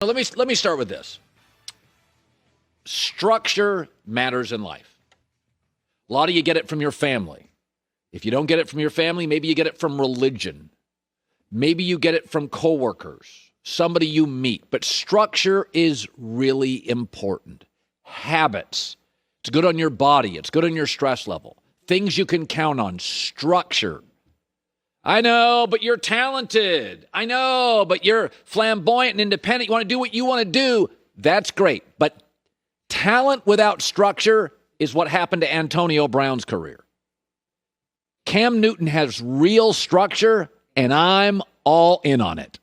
Let me start with this. Structure matters in life. A lot of you get it from your family. If you don't get it from your family, maybe you get it from religion. Maybe you get it from coworkers, somebody you meet. But structure is really important. Habits. It's good on your body. It's good on your stress level. Things you can count on. Structure. I know, but you're talented. I know, but you're flamboyant and independent. You want to do what you want to do. That's great. But talent without structure is what happened to Antonio Brown's career. Cam Newton has real structure, and I'm all in on it.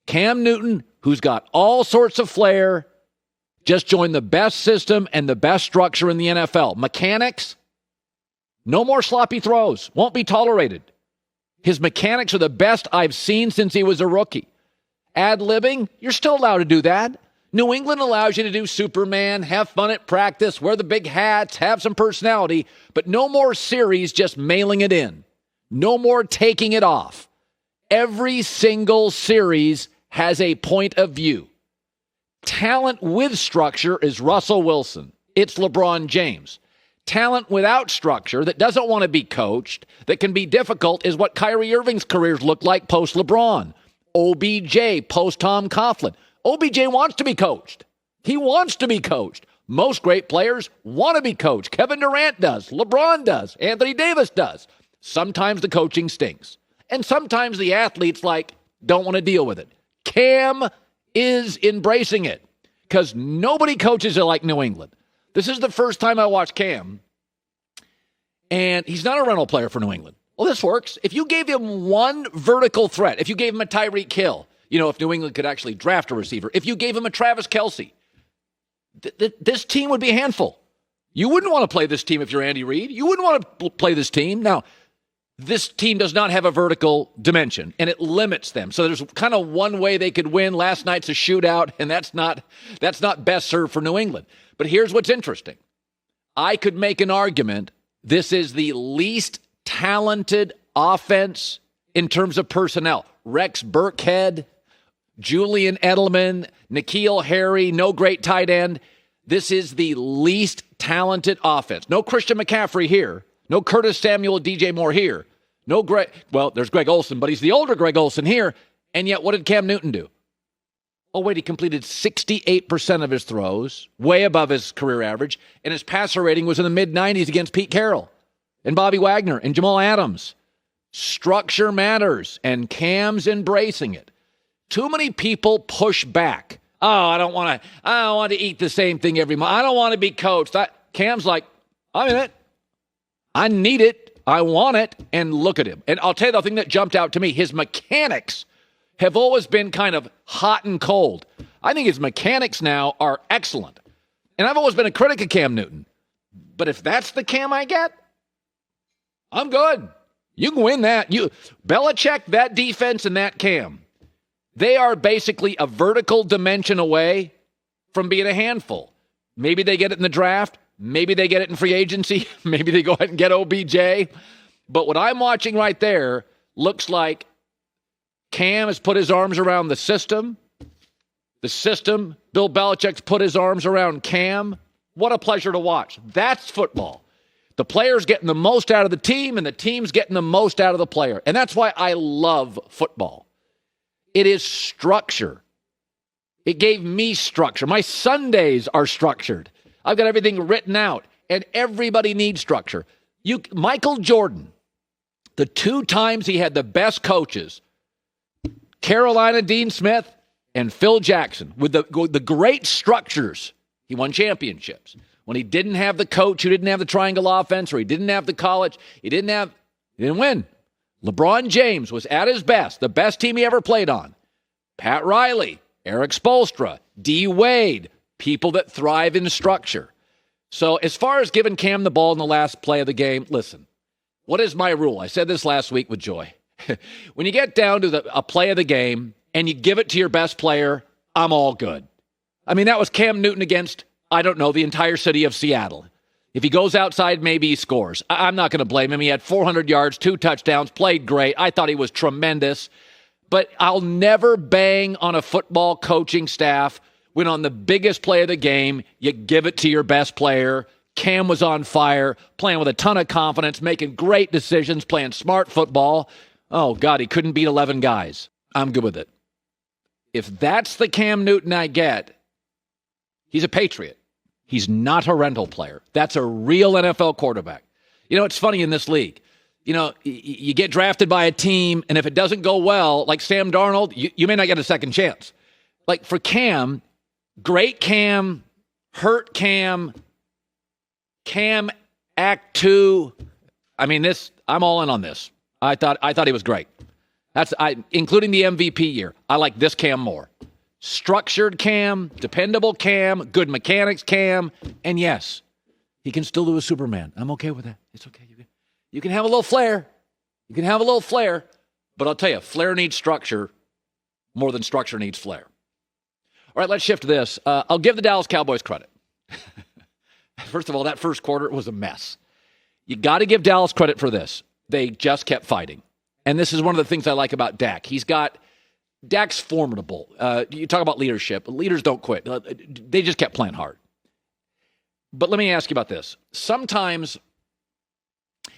Cam Newton, who's got all sorts of flair, just joined the best system and the best structure in the NFL. Mechanics, no more sloppy throws. Won't be tolerated. His mechanics are the best I've seen since he was a rookie. Ad-libbing, you're still allowed to do that. New England allows you to do Superman, have fun at practice, wear the big hats, have some personality, but no more series just mailing it in. No more taking it off. Every single series has a point of view. Talent with structure is Russell Wilson. It's LeBron James. Talent without structure that doesn't want to be coached, that can be difficult, is what Kyrie Irving's careers look like post-LeBron. OBJ, post-Tom Coughlin. OBJ wants to be coached. He wants to be coached. Most great players want to be coached. Kevin Durant does. LeBron does. Anthony Davis does. Sometimes the coaching stinks. And sometimes the athletes, don't want to deal with it. Cam is embracing it because nobody coaches it like New England. This is the first time I watched Cam, and he's not a rental player for New England. Well, this works. If you gave him one vertical threat, if you gave him a Tyreek Hill, if New England could actually draft a receiver, if you gave him a Travis Kelce, this team would be a handful. You wouldn't want to play this team if you're Andy Reid. You wouldn't want to play this team. Now, this team does not have a vertical dimension, and it limits them. So there's kind of one way they could win. Last night's a shootout, and that's not best served for New England. But here's what's interesting. I could make an argument this is the least talented offense in terms of personnel. Rex Burkhead, Julian Edelman, N'Keal Harry, no great tight end. This is the least talented offense. No Christian McCaffrey here. No Curtis Samuel, DJ Moore here. No Greg, there's Greg Olsen, but he's the older Greg Olsen here. And yet, what did Cam Newton do? Oh, wait, he completed 68% of his throws, way above his career average, and his passer rating was in the mid-90s against Pete Carroll and Bobby Wagner and Jamal Adams. Structure matters, and Cam's embracing it. Too many people push back. Oh, I don't want to eat the same thing every month. I don't want to be coached. Cam's like, I'm in it. I need it. I want it. And look at him. And I'll tell you the thing that jumped out to me, his mechanics have always been kind of hot and cold. I think his mechanics now are excellent. And I've always been a critic of Cam Newton. But if that's the Cam I get, I'm good. You can win that. Belichick, that defense, and that Cam, they are basically a vertical dimension away from being a handful. Maybe they get it in the draft. Maybe they get it in free agency. Maybe they go ahead and get OBJ. But what I'm watching right there looks like Cam has put his arms around the system. The system, Bill Belichick's put his arms around Cam. What a pleasure to watch. That's football. The player's getting the most out of the team, and the team's getting the most out of the player. And that's why I love football. It is structure. It gave me structure. My Sundays are structured. I've got everything written out, and everybody needs structure. Michael Jordan, the 2 times he had the best coaches, Carolina Dean Smith and Phil Jackson, with the great structures, he won championships. When he didn't have the coach who didn't have the triangle offense, or he didn't have the college, he didn't win. LeBron James was at his best, the best team he ever played on. Pat Riley, Eric Spoelstra, D. Wade, people that thrive in structure. So as far as giving Cam the ball in the last play of the game, listen, what is my rule? I said this last week with Joy. When you get down to a play of the game and you give it to your best player, I'm all good. I mean, that was Cam Newton against, the entire city of Seattle. If he goes outside, maybe he scores. I'm not going to blame him. He had 400 yards, 2 touchdowns, played great. I thought he was tremendous. But I'll never bang on a football coaching staff when on the biggest play of the game, you give it to your best player. Cam was on fire, playing with a ton of confidence, making great decisions, playing smart football. Oh, God, he couldn't beat 11 guys. I'm good with it. If that's the Cam Newton I get, he's a Patriot. He's not a rental player. That's a real NFL quarterback. You know, it's funny in this league. You know, you get drafted by a team, and if it doesn't go well, like Sam Darnold, you may not get a second chance. Like for Cam, great Cam, hurt Cam, Cam Act 2. I mean, I'm all in on this. I thought he was great. Including the MVP year. I like this Cam more. Structured Cam, dependable Cam, good mechanics Cam, and yes, he can still do a Superman. I'm okay with that. It's okay. You can have a little flair. You can have a little flair, but I'll tell you, flair needs structure more than structure needs flair. All right, let's shift to this. I'll give the Dallas Cowboys credit. First of all, that first quarter was a mess. You got to give Dallas credit for this. They just kept fighting. And this is one of the things I like about Dak. Dak's formidable. You talk about leadership. Leaders don't quit. They just kept playing hard. But let me ask you about this. Sometimes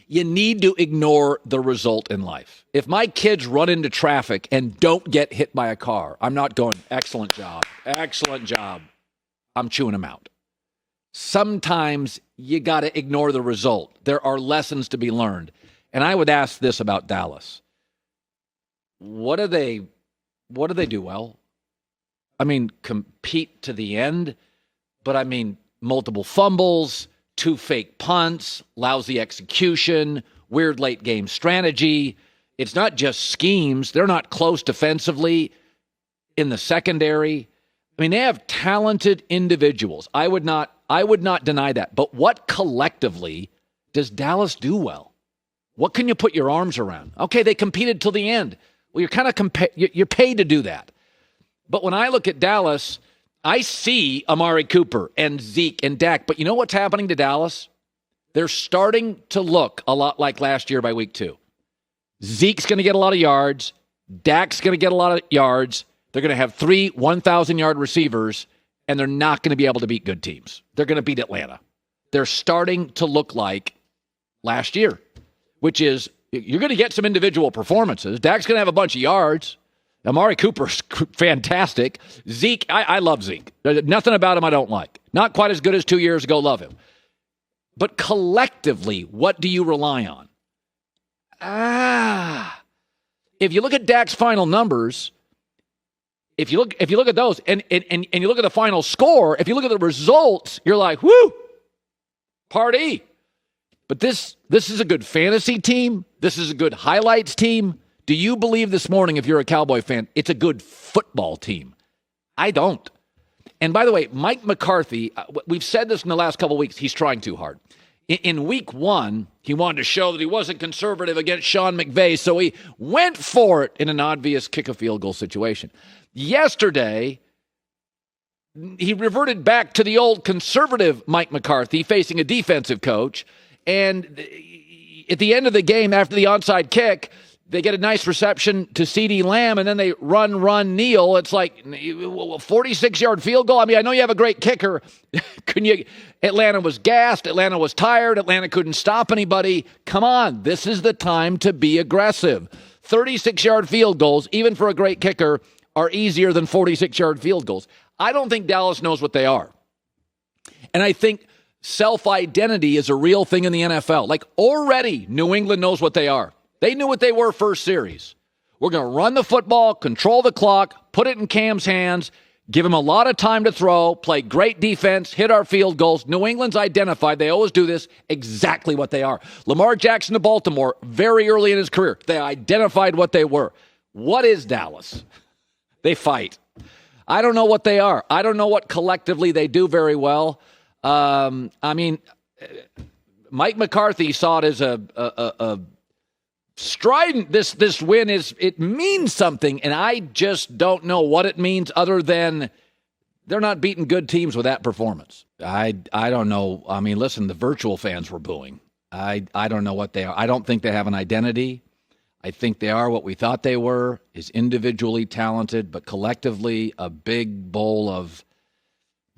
you need to ignore the result in life. If my kids run into traffic and don't get hit by a car, I'm not going, excellent job. I'm chewing them out. Sometimes you got to ignore the result. There are lessons to be learned. And I would ask this about Dallas. What do they do well? I mean, compete to the end, but I mean, multiple fumbles, 2 fake punts, lousy execution, weird late game strategy. It's not just schemes. They're not close defensively in the secondary. I mean, they have talented individuals. I would not deny that. But what collectively does Dallas do well? What can you put your arms around? Okay, they competed till the end. Well, you're kind of you're paid to do that. But when I look at Dallas, I see Amari Cooper and Zeke and Dak. But you know what's happening to Dallas? They're starting to look a lot like last year by week 2. Zeke's going to get a lot of yards. Dak's going to get a lot of yards. They're going to have 3 1,000-yard receivers, and they're not going to be able to beat good teams. They're going to beat Atlanta. They're starting to look like last year, which is you're going to get some individual performances. Dak's going to have a bunch of yards. Amari Cooper's fantastic. Zeke, I love Zeke. Nothing about him I don't like. Not quite as good as 2 years ago, love him. But collectively, what do you rely on? If you look at Dak's final numbers, if you look at those and you look at the final score, if you look at the results, you're like, whoo, party. But this is a good fantasy team. This is a good highlights team. Do you believe this morning, if you're a Cowboy fan, it's a good football team? I don't. And by the way, Mike McCarthy, we've said this in the last couple of weeks, he's trying too hard. In week 1, he wanted to show that he wasn't conservative against Sean McVay, so he went for it in an obvious kick-a-field-goal situation. Yesterday, he reverted back to the old conservative Mike McCarthy facing a defensive coach, and at the end of the game, after the onside kick, they get a nice reception to CeeDee Lamb, and then they run, kneel. It's like a 46-yard field goal. I mean, I know you have a great kicker. Atlanta was gassed. Atlanta was tired. Atlanta couldn't stop anybody. Come on. This is the time to be aggressive. 36-yard field goals, even for a great kicker, are easier than 46-yard field goals. I don't think Dallas knows what they are. And I think self-identity is a real thing in the NFL. Like already, New England knows what they are. They knew what they were first series. We're going to run the football, control the clock, put it in Cam's hands, give him a lot of time to throw, play great defense, hit our field goals. New England's identified, they always do this, exactly what they are. Lamar Jackson to Baltimore, very early in his career, they identified what they were. What is Dallas? They fight. I don't know what they are. I don't know what collectively they do very well. I mean, Mike McCarthy saw it as a strident. This win it means something, and I just don't know what it means other than they're not beating good teams with that performance. I don't know. I mean, listen, the virtual fans were booing. I don't know what they are. I don't think they have an identity. I think they are what we thought they were, is individually talented, but collectively a big bowl of,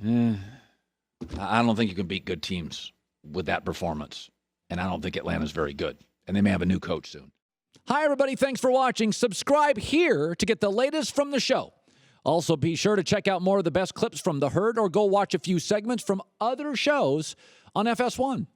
I don't think you can beat good teams with that performance. And I don't think Atlanta's very good. And they may have a new coach soon. Hi, everybody. Thanks for watching. Subscribe here to get the latest from the show. Also, be sure to check out more of the best clips from The Herd or go watch a few segments from other shows on FS1.